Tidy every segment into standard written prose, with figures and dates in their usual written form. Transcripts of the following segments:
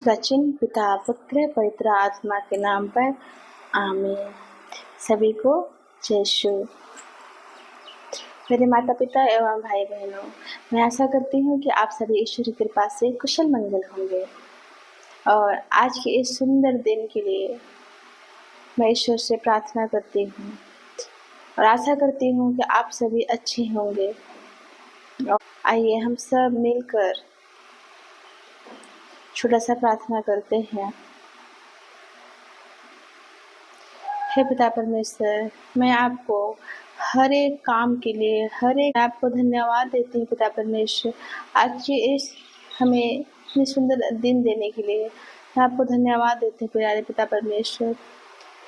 सचिन पिता पुत्र पवित्र आत्मा के नाम पर आमीन। सभी को जय शु। मेरे माता पिता एवं भाई बहनों, मैं आशा करती हूँ कि आप सभी ईश्वर की कृपा से कुशल मंगल होंगे और आज के इस सुंदर दिन के लिए मैं ईश्वर से प्रार्थना करती हूँ और आशा करती हूँ कि आप सभी अच्छे होंगे। और आइए हम सब मिलकर छोटा सा प्रार्थना करते हैं। हे पिता परमेश्वर, मैं आपको हर एक काम के लिए आपको धन्यवाद देती हूँ पिता परमेश्वर। आज के इस हमें इतनी सुंदर दिन देने के लिए मैं आपको धन्यवाद देती हूँ प्यारे पिता परमेश्वर।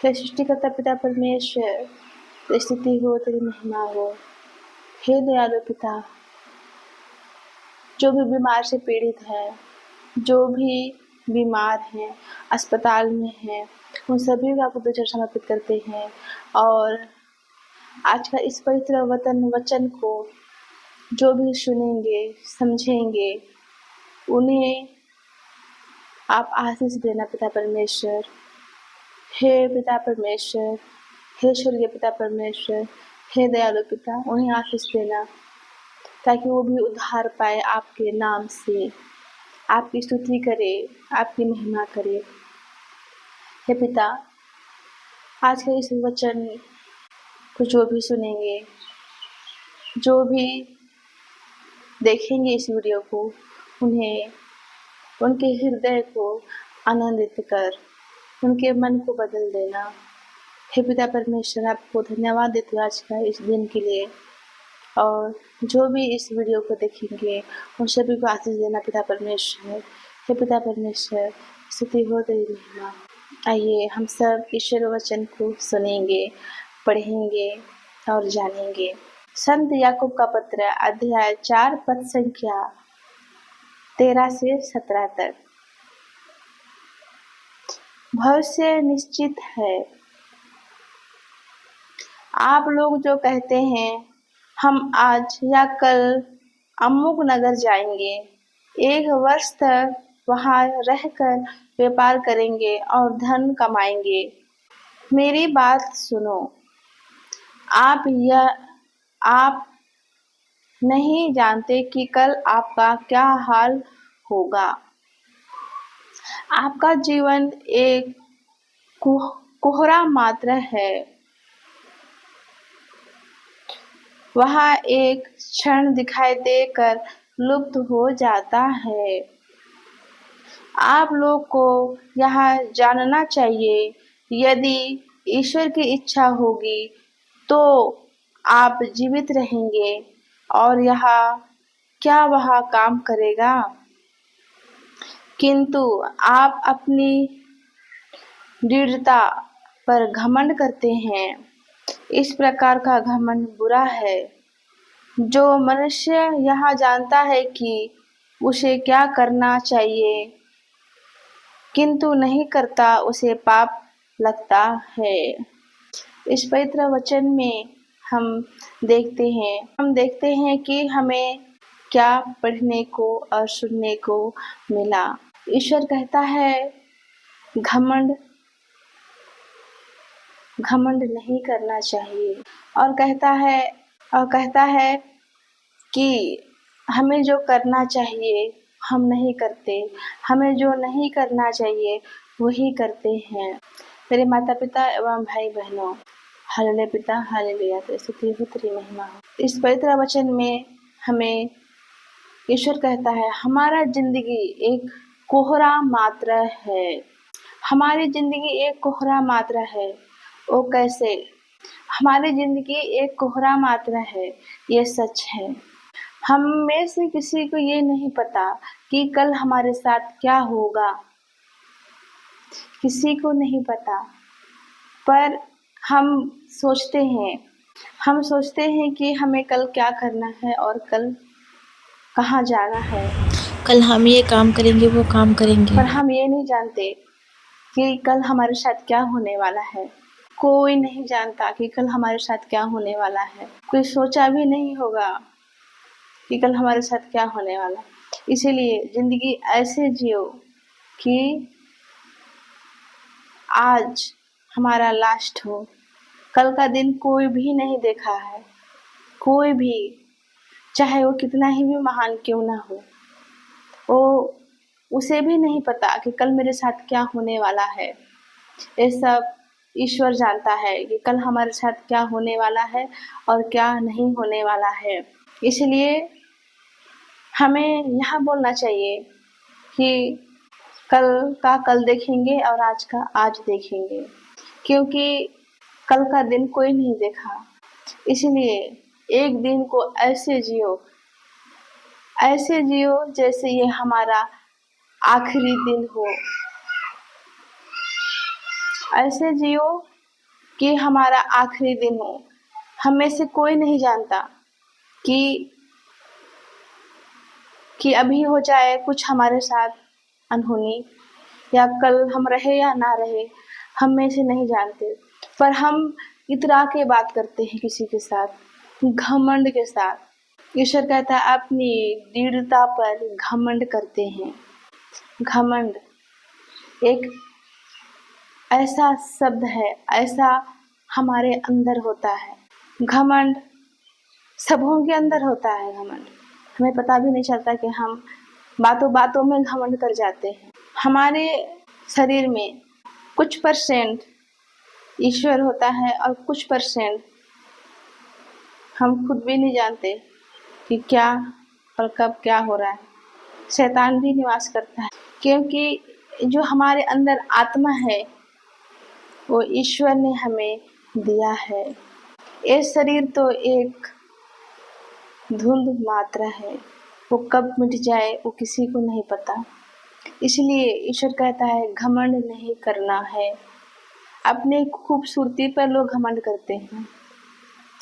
हे सृष्टिकर्ता पिता परमेश्वर, तेरी स्तुति हो, तेरी महिमा हो। हे दयालु पिता, जो भी बीमार से पीड़ित है, जो भी बीमार हैं, अस्पताल में हैं, उन सभी को आपको विचार समर्पित करते हैं और आज का इस पवित्र वचन को जो भी सुनेंगे समझेंगे उन्हें आप आशीष देना पिता परमेश्वर। हे पिता परमेश्वर, हे स्वर्गीय पिता परमेश्वर, हे दयालु पिता, उन्हें आशीष देना ताकि वो भी उद्धार पाए आपके नाम से, आपकी स्तुति करे, आपकी महिमा करे। हे पिता, आज के इस वचन को जो भी सुनेंगे, जो भी देखेंगे इस वीडियो को, उन्हें उनके हृदय को आनंदित कर उनके मन को बदल देना। हे पिता परमेश्वर, आपको धन्यवाद देते हैं आज का इस दिन के लिए और जो भी इस वीडियो को देखेंगे उन सभी को आशीष देना पिता परमेश्वर। हे पिता परमेश्वर, स्तुति हो तेरी महिमा। आइए हम सब ईश्वर वचन को सुनेंगे, पढ़ेंगे और जानेंगे। संत याकूब का पत्र अध्याय 4 पद संख्या 13 से 17 तक। भविष्य निश्चित है। आप लोग जो कहते हैं हम आज या कल अमुक नगर जाएंगे, 1 वर्ष तक वहां रहकर व्यापार करेंगे और धन कमाएंगे। मेरी बात सुनो, आप नहीं जानते कि कल आपका क्या हाल होगा। आपका जीवन एक कोहरा मात्र है, वहाँ एक क्षण दिखाई देकर लुप्त हो जाता है। आप लोग को यह जानना चाहिए, यदि ईश्वर की इच्छा होगी तो आप जीवित रहेंगे और क्या वह काम करेगा। किंतु आप अपनी दृढ़ता पर घमंड करते हैं। इस प्रकार का घमंड बुरा है। जो मनुष्य यह जानता है कि उसे क्या करना चाहिए किंतु नहीं करता, उसे पाप लगता है। इस पवित्र वचन में हम देखते हैं कि हमें क्या पढ़ने को और सुनने को मिला। ईश्वर कहता है घमंड नहीं करना चाहिए और कहता है कि हमें जो करना चाहिए हम नहीं करते, हमें जो नहीं करना चाहिए वही करते हैं। मेरे माता पिता एवं भाई बहनों, हालेलुया पिता, हालेलुया, स्तुति हो तेरी महिमा हो। इस पवित्र वचन में हमें ईश्वर कहता है हमारा जिंदगी एक कोहरा मात्र है। हमारी जिंदगी एक कोहरा मात्र है। वो कैसे? हमारी जिंदगी एक कोहरा मात्र है, ये सच है। हम में से किसी को ये नहीं पता कि कल हमारे साथ क्या होगा, किसी को नहीं पता। पर हम सोचते हैं कि हमें कल क्या करना है और कल कहाँ जाना है, कल हम ये काम करेंगे, वो काम करेंगे। पर हम ये नहीं जानते कि कल हमारे साथ क्या होने वाला है। कोई नहीं जानता कि कल हमारे साथ क्या होने वाला है। कोई सोचा भी नहीं होगा कि कल हमारे साथ क्या होने वाला। इसीलिए जिंदगी ऐसे जियो कि आज हमारा लास्ट हो, कल का दिन कोई भी नहीं देखा है, कोई भी, चाहे वो कितना ही भी महान क्यों ना हो, वो उसे भी नहीं पता कि कल मेरे साथ क्या होने वाला है। ये सब ईश्वर जानता है कि कल हमारे साथ क्या होने वाला है और क्या नहीं होने वाला है। इसलिए हमें यह बोलना चाहिए कि कल का कल देखेंगे और आज का आज देखेंगे, क्योंकि कल का दिन कोई नहीं देखा। इसलिए एक दिन को ऐसे जियो जैसे ये हमारा आखिरी दिन हो। ऐसे जियो कि हमारा आखिरी दिन हो। हम में से कोई नहीं जानता कि अभी हो जाए कुछ हमारे साथ अनहोनी, या कल हम रहे या ना रहे, हम में से नहीं जानते। पर हम इतरा के बात करते हैं किसी के साथ, घमंड के साथ। ईश्वर कहता है अपनी दृढ़ता पर घमंड करते हैं। घमंड एक ऐसा शब्द है, ऐसा हमारे अंदर होता है। घमंड सबों के अंदर होता है। घमंड हमें पता भी नहीं चलता कि हम बातों बातों में घमंड कर जाते हैं। हमारे शरीर में कुछ परसेंट ईश्वर होता है और कुछ परसेंट हम खुद भी नहीं जानते कि क्या और कब क्या हो रहा है। शैतान भी निवास करता है, क्योंकि जो हमारे अंदर आत्मा है वो ईश्वर ने हमें दिया है। ये शरीर तो एक धुंध मात्रा है, वो कब मिट जाए वो किसी को नहीं पता। इसलिए ईश्वर कहता है घमंड नहीं करना है। अपने खूबसूरती पर लोग घमंड करते हैं।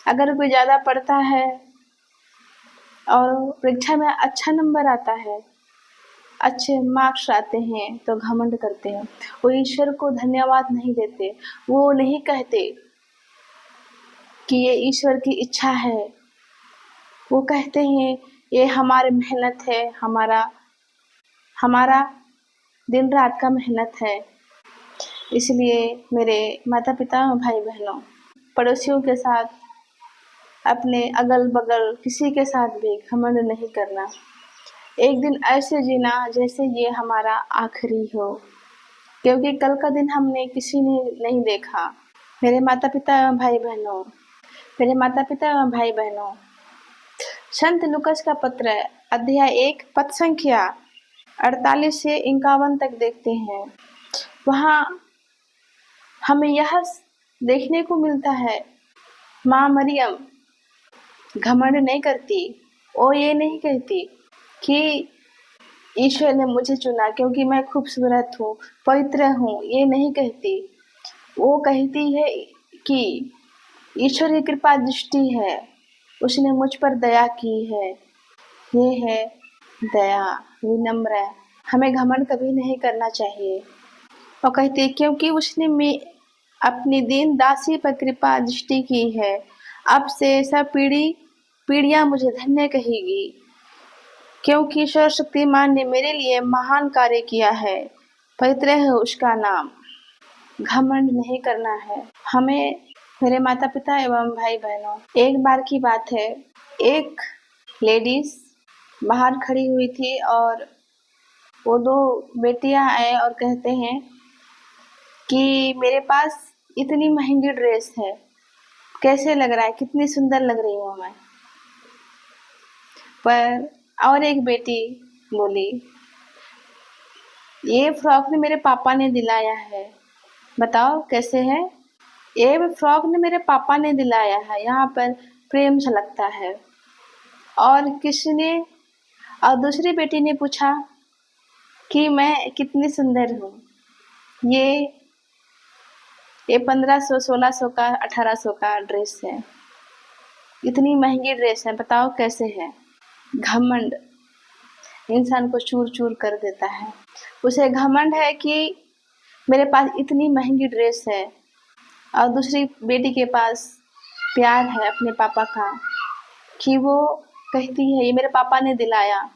अगर कोई ज़्यादा पढ़ता है और परीक्षा में अच्छा नंबर आता है, अच्छे मार्क्स आते हैं, तो घमंड करते हैं। वो ईश्वर को धन्यवाद नहीं देते। वो नहीं कहते कि ये ईश्वर की इच्छा है। वो कहते हैं ये हमारी मेहनत है, हमारा दिन रात का मेहनत है। इसलिए मेरे माता पिता और भाई बहनों, पड़ोसियों के साथ, अपने अगल बगल किसी के साथ भी घमंड नहीं करना। एक दिन ऐसे जीना जैसे ये हमारा आखिरी हो, क्योंकि कल का दिन हमने किसी ने नहीं देखा। मेरे माता पिता एवं भाई बहनों, संत लूकास का पत्र अध्याय 1 पद संख्या 48 से 51 तक देखते हैं। वहाँ हमें यह देखने को मिलता है, माँ मरियम घमंड नहीं करती। वो ये नहीं कहती कि ईश्वर ने मुझे चुना क्योंकि मैं खूबसूरत हूँ, पवित्र हूँ, ये नहीं कहती। वो कहती है कि ईश्वर की कृपा दृष्टि है, उसने मुझ पर दया की है। ये है दया, विनम्र। हमें घमंड कभी नहीं करना चाहिए। और कहती है क्योंकि उसने अपनी दीन दासी पर कृपा दृष्टि की है, अब से सब पीढ़ियां मुझे धन्य कहेगी, क्योंकि ईश्वर शक्तिमान ने मेरे लिए महान कार्य किया है, पवित्र है उसका नाम। घमंड नहीं करना है हमें। मेरे माता पिता एवं भाई बहनों, एक बार की बात है, एक लेडीज बाहर खड़ी हुई थी और वो 2 बेटियां आए और कहते हैं कि मेरे पास इतनी महंगी ड्रेस है, कैसे लग रहा है, कितनी सुंदर लग रही हूँ मैं। पर और एक बेटी बोली, ये फ्रॉक ने मेरे पापा ने दिलाया है, बताओ कैसे है। ये फ्रॉक ने मेरे पापा ने दिलाया है, यहाँ पर प्रेम झलकता है। और दूसरी बेटी ने पूछा कि मैं कितनी सुंदर हूँ। ये 1500, 1600 का, 1800 का ड्रेस है, इतनी महंगी ड्रेस है, बताओ कैसे है। घमंड इंसान को चूर चूर कर देता है। उसे घमंड है कि मेरे पास इतनी महंगी ड्रेस है, और दूसरी बेटी के पास प्यार है अपने पापा का, कि वो कहती है ये मेरे पापा ने दिलाया।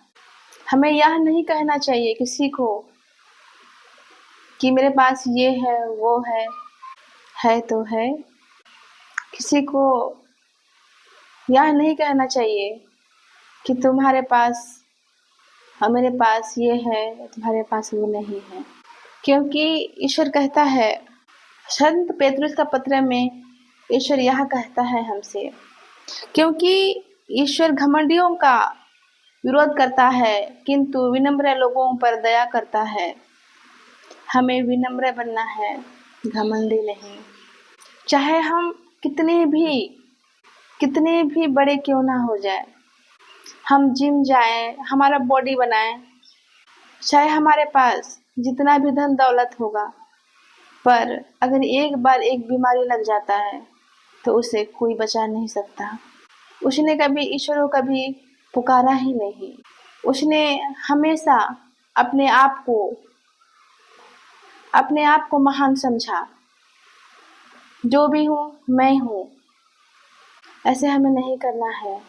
हमें यह नहीं कहना चाहिए किसी को कि मेरे पास ये है वो है तो है। किसी को यह नहीं कहना चाहिए कि तुम्हारे पास और मेरे पास ये है, तुम्हारे पास वो नहीं है। क्योंकि ईश्वर कहता है, संत पेतरुस का पत्र में ईश्वर यह कहता है हमसे, क्योंकि ईश्वर घमंडियों का विरोध करता है किंतु विनम्र लोगों पर दया करता है। हमें विनम्र बनना है, घमंडी नहीं। चाहे हम कितने भी बड़े क्यों ना हो जाए, हम जिम जाएं, हमारा बॉडी बनाएं, चाहे हमारे पास जितना भी धन दौलत होगा, पर अगर एक बार एक बीमारी लग जाता है तो उसे कोई बचा नहीं सकता। उसने कभी ईश्वर को कभी पुकारा ही नहीं। उसने हमेशा अपने आप को महान समझा। जो भी हूँ मैं हूँ, ऐसे हमें नहीं करना है।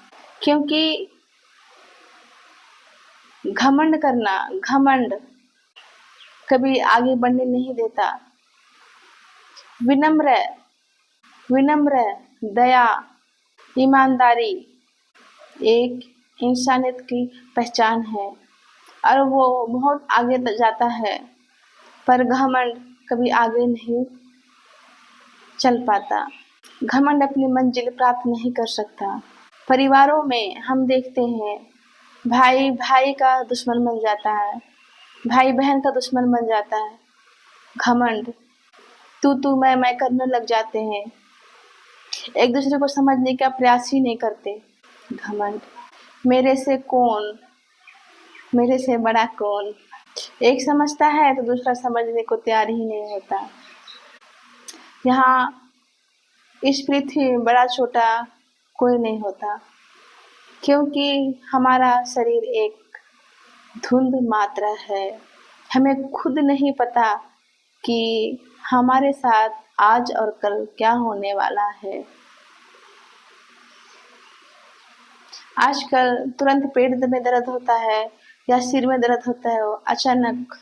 क्योंकि घमंड कभी आगे बढ़ने नहीं देता। विनम्र दया, ईमानदारी एक इंसानियत की पहचान है और वो बहुत आगे तक जाता है, पर घमंड कभी आगे नहीं चल पाता। घमंड अपनी मंजिल प्राप्त नहीं कर सकता। परिवारों में हम देखते हैं, भाई भाई का दुश्मन बन जाता है, भाई बहन का दुश्मन बन जाता है। घमंड तू मैं करने लग जाते हैं, एक दूसरे को समझने का प्रयास ही नहीं करते। घमंड मेरे से बड़ा कौन, एक समझता है तो दूसरा समझने को तैयार ही नहीं होता। यहाँ इस पृथ्वी में बड़ा छोटा कोई नहीं होता, क्योंकि हमारा शरीर एक धुंध मात्रा है। हमें खुद नहीं पता कि हमारे साथ आज और कल क्या होने वाला है। आजकल तुरंत पेट में दर्द होता है या सिर में दर्द होता है, वो अचानक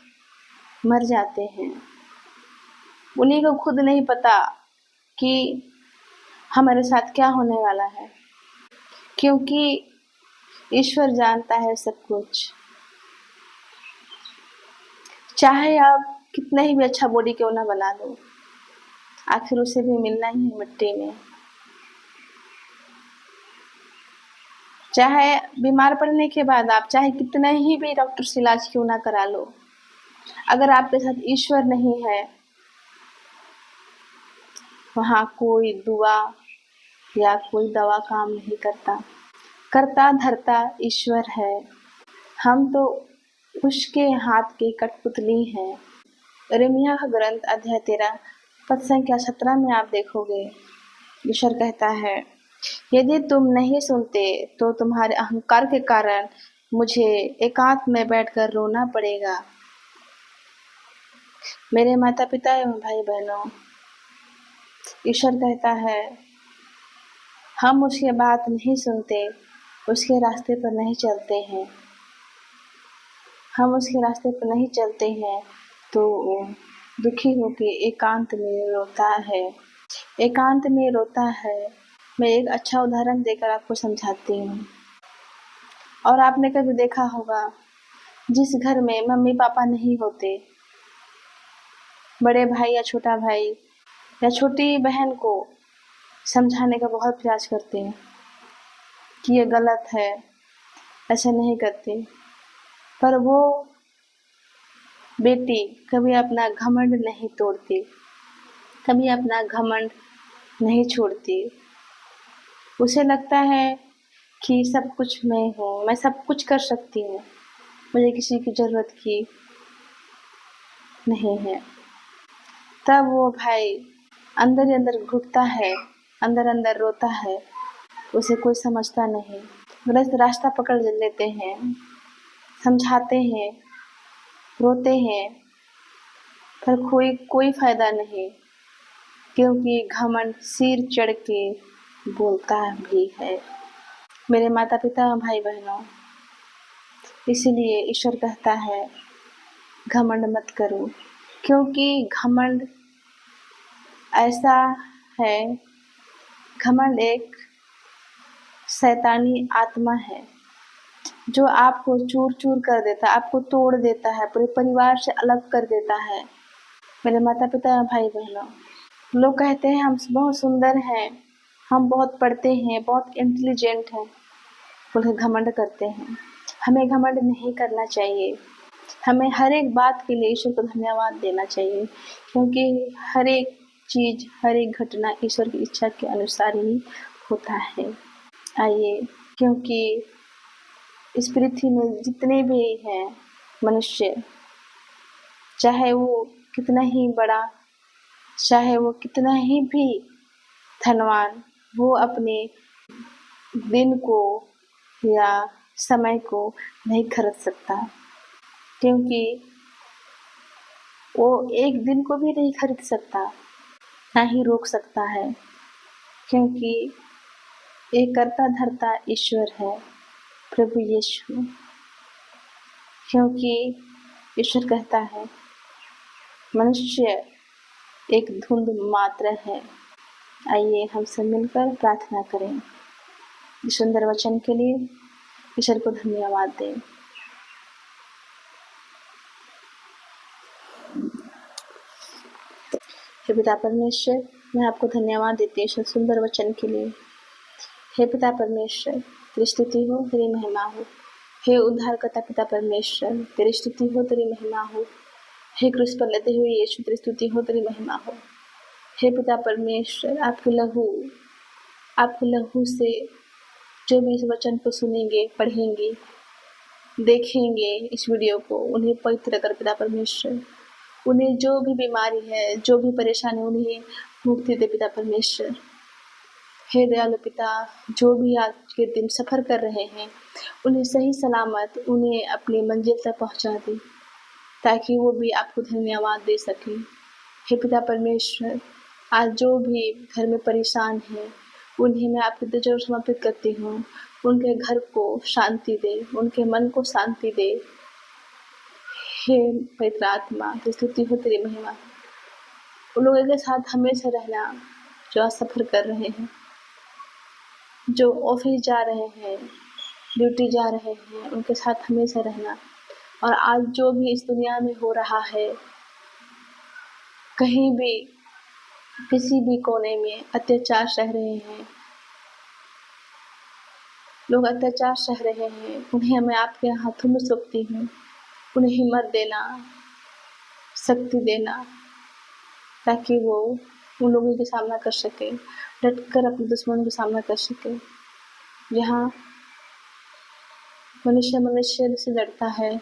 मर जाते हैं। उन्हीं को खुद नहीं पता कि हमारे साथ क्या होने वाला है, क्योंकि ईश्वर जानता है सब कुछ। चाहे आप कितना ही भी अच्छा बॉडी क्यों ना बना लो, आखिर उसे भी मिलना ही है मिट्टी में। चाहे बीमार पड़ने के बाद आप चाहे कितना ही भी डॉक्टर से इलाज क्यों ना करा लो, अगर आपके साथ ईश्वर नहीं है, वहाँ कोई दुआ या कोई दवा काम नहीं करता। करता धरता ईश्वर है, हम तो उसके हाथ की कठपुतली हैं। यिर्मयाह का ग्रंथ अध्याय 13 पद संख्या 17 में आप देखोगे, ईश्वर कहता है, यदि तुम नहीं सुनते तो तुम्हारे अहंकार के कारण मुझे एकांत में बैठकर रोना पड़ेगा। मेरे माता पिता एवं भाई बहनों, ईश्वर कहता है, हम उसकी बात नहीं सुनते, उसके रास्ते पर नहीं चलते हैं। हम उसके रास्ते पर नहीं चलते हैं तो दुखी होकर एकांत में रोता है। एकांत में रोता है। मैं एक अच्छा उदाहरण देकर आपको समझाती हूँ। और आपने कभी देखा होगा, जिस घर में मम्मी पापा नहीं होते, बड़े भाई या छोटा भाई या छोटी बहन को समझाने का बहुत प्रयास करते हैं कि ये गलत है, ऐसा नहीं करते, पर वो बेटी कभी अपना घमंड नहीं तोड़ती, कभी अपना घमंड नहीं छोड़ती। उसे लगता है कि सब कुछ मैं हूँ, मैं सब कुछ कर सकती हूँ, मुझे किसी की ज़रूरत की नहीं है। तब वो भाई अंदर ही अंदर घुटता है, अंदर अंदर रोता है, उसे कोई समझता नहीं। गलत रास्ता पकड़ लेते हैं, समझाते हैं, रोते हैं, पर कोई फायदा नहीं, क्योंकि घमंड सिर चढ़ के बोलता भी है। मेरे माता पिता भाई बहनों, इसलिए ईश्वर कहता है, घमंड मत करो, क्योंकि घमंड ऐसा है, घमंड एक शैतानी आत्मा है जो आपको चूर चूर कर देता है, आपको तोड़ देता है, पूरे परिवार से अलग कर देता है। मेरे माता पिता, भाई बहनों, लोग कहते हैं हम बहुत सुंदर हैं, हम बहुत पढ़ते हैं, बहुत इंटेलिजेंट हैं, बोले घमंड करते हैं। हमें घमंड नहीं करना चाहिए। हमें हर एक बात के लिए ईश्वर को धन्यवाद देना चाहिए, क्योंकि हर एक चीज़, हर एक घटना ईश्वर की इच्छा के अनुसार ही होता है। आइए, क्योंकि इस पृथ्वी में जितने भी हैं मनुष्य, चाहे वो कितना ही बड़ा, चाहे वो कितना ही भी धनवान, वो अपने दिन को या समय को नहीं खरीद सकता, क्योंकि वो एक दिन को भी नहीं खरीद सकता, ना ही रोक सकता है, क्योंकि एक करता धरता ईश्वर है, प्रभु यीशु। क्योंकि ईश्वर कहता है मनुष्य एक धुंध मात्र है। आइए हम सब मिलकर प्रार्थना करें। इस सुंदर वचन के लिए ईश्वर को धन्यवाद दें। हे पिता परमेश्वर, मैं आपको धन्यवाद देती हूँ इस सुंदर वचन के लिए। हे पिता परमेश्वर, तेरी स्तुति हो, तेरी महिमा हो। हे उद्धारकर्ता पिता परमेश्वर, तेरी स्तुति हो, तेरी महिमा हो। हे क्रूस पर लदे हुए यीशु, तेरी स्तुति हो, तेरी महिमा हो। हे पिता परमेश्वर, आपके लहू से जो भी इस वचन को सुनेंगे, पढ़ेंगे, देखेंगे इस वीडियो को, उन्हें पवित्र कर पिता परमेश्वर। उन्हें जो भी बीमारी है, जो भी परेशानी, उन्हें मुक्ति दे पिता परमेश्वर। हे दयालु पिता, जो भी आज के दिन सफ़र कर रहे हैं, उन्हें सही सलामत उन्हें अपनी मंजिल तक पहुंचा दे, ताकि वो भी आपको धन्यवाद दे सकें। हे पिता परमेश्वर, आज जो भी घर में परेशान हैं, उन्हें मैं आपके दरबार समर्पित करती हूँ। उनके घर को शांति दे, उनके मन को शांति दे। हे पवित्र आत्मा, तेरी स्तुति हो, तेरी महिमा। उन लोगों के साथ हमेशा रहना जो आज सफ़र कर रहे हैं, जो ऑफिस जा रहे हैं, ड्यूटी जा रहे हैं, उनके साथ हमेशा रहना। और आज जो भी इस दुनिया में हो रहा है, कहीं भी किसी भी कोने में अत्याचार सह रहे हैं, लोग अत्याचार सह रहे हैं, उन्हें मैं आपके हाथों में सौंपती हूँ। उन्हें हिम्मत देना, शक्ति देना, ताकि वो उन लोगों का सामना कर सके, डटकर अपने दुश्मन का सामना कर सके। जहाँ मनुष्य से लड़ता है,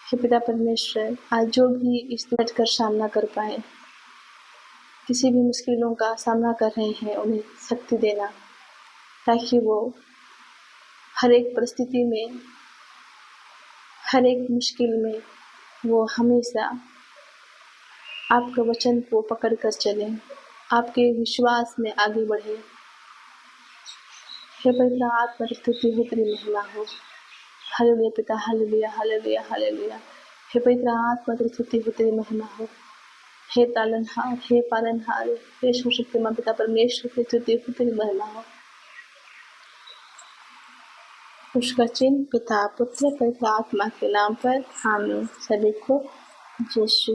हे पिता परमेश्वर, आज जो भी इस डट कर सामना कर पाए, किसी भी मुश्किलों का सामना कर रहे हैं, उन्हें शक्ति देना, ताकि वो हर एक परिस्थिति में, हर एक मुश्किल में वो हमेशा आपके वचन को पकड़ कर चलें, आपके विश्वास में आगे बढ़े। हे पवित्र आत्मा, स्तुति हो, तेरी महिमा हो। हालेलुया पिता, हालेलुया, हालेलुया, हालेलुया। हे पवित्र आत्मा, तेरी स्तुति हो, तेरी महिमा हो। हे तालनहार, हे पालनहार, हे सर्वशक्तिमान पिता परमेश्वर, तेरी स्तुति हो, तेरी महिमा हो। उसका चिन्ह पिता, पुत्र, पवित्र आत्मा के नाम पर आमीन। सभी को यीशु